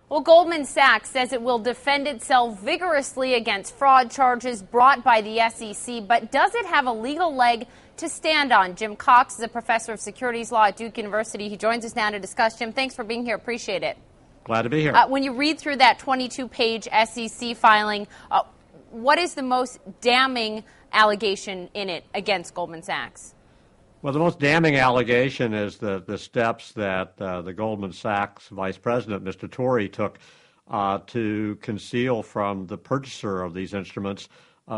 Well, Goldman Sachs says it will defend itself vigorously against fraud charges brought by the SEC, but does it have a legal leg to stand on? Jim Cox is a professor of securities law at Duke University. He joins us now to discuss. Jim, thanks for being here. Appreciate it. Glad to be here. When you read through that 22-page SEC filing, what is the most damning allegation in it against Goldman Sachs? Well, the most damning allegation is the steps that the Goldman Sachs vice president, Mr. Torrey, took to conceal from the purchaser of these instruments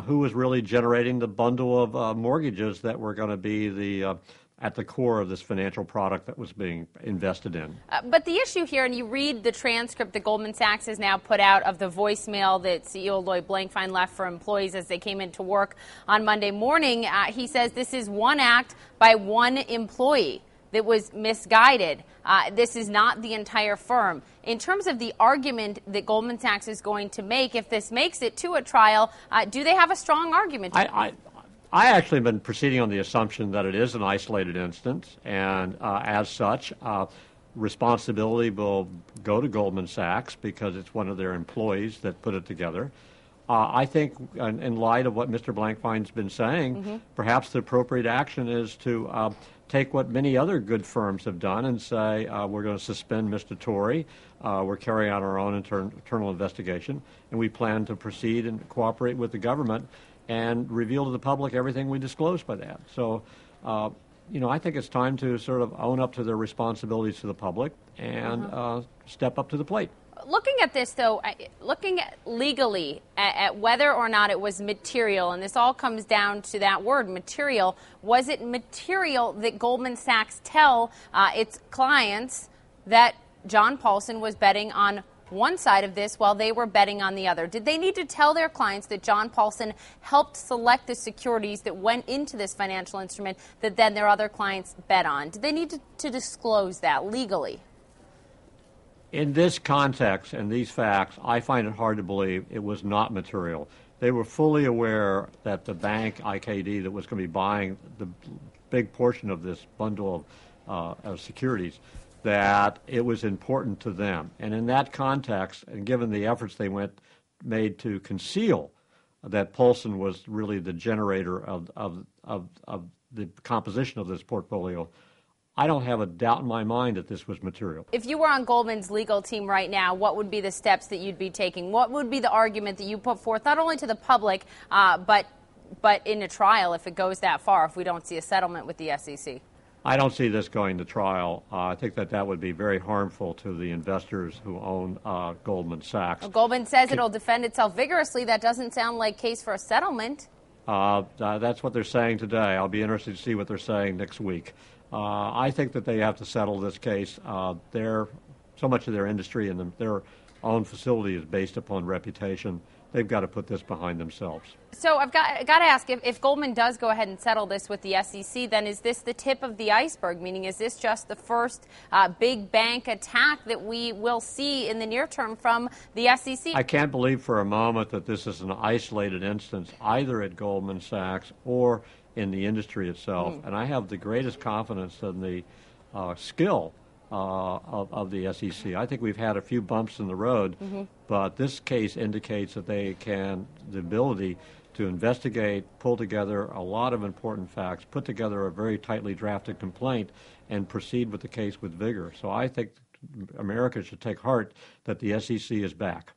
who was really generating the bundle of mortgages that were going to be at the core of this financial product that was being invested in. But the issue here, and you read the transcript that Goldman Sachs has now put out of the voicemail that CEO Lloyd Blankfein left for employees as they came into work on Monday morning, he says this is one act by one employee that was misguided. This is not the entire firm. In terms of the argument that Goldman Sachs is going to make, if this makes it to a trial, do they have a strong argument? I actually have been proceeding on the assumption that it is an isolated instance, and as such, responsibility will go to Goldman Sachs because it's one of their employees that put it together. I think in light of what Mr. Blankfein's been saying, perhaps the appropriate action is to take what many other good firms have done and say, we're going to suspend Mr. Torrey, we're carrying out our own internal investigation, and we plan to proceed and cooperate with the government and reveal to the public everything we disclosed by that. So, I think it's time to sort of own up to their responsibilities to the public and step up to the plate. Looking at this, though, looking at legally at whether or not it was material, and this all comes down to that word, material, was it material that Goldman Sachs tell its clients that John Paulson was betting on one side of this while they were betting on the other? Did they need to tell their clients that John Paulson helped select the securities that went into this financial instrument that then their other clients bet on? Did they need to disclose that legally? In this context and these facts, I find it hard to believe it was not material. They were fully aware that the bank, IKD, that was going to be buying the big portion of this bundle of securities, that it was important to them. And in that context, and given the efforts they made to conceal that Paulson was really the generator of the composition of this portfolio, I don't have a doubt in my mind that this was material. If you were on Goldman's legal team right now, what would be the steps that you'd be taking? What would be the argument that you put forth, not only to the public, but in a trial if it goes that far, if we don't see a settlement with the SEC? I don't see this going to trial. I think that would be very harmful to the investors who own Goldman Sachs. Well, Goldman says it'll defend itself vigorously. That doesn't sound like a case for a settlement. That's what they're saying today. I'll be interested to see what they're saying next week. I think that they have to settle this case. So much of their industry and their own facility is based upon reputation. They've got to put this behind themselves. So I've got to ask, if Goldman does go ahead and settle this with the SEC, then is this the tip of the iceberg? Meaning, is this just the first big bank attack that we will see in the near term from the SEC? I can't believe for a moment that this is an isolated instance, either at Goldman Sachs or in the industry itself. And I have the greatest confidence in the skill of the SEC. I think we've had a few bumps in the road, but this case indicates that they the ability to investigate, pull together a lot of important facts, put together a very tightly drafted complaint, and proceed with the case with vigor. So I think America should take heart that the SEC is back.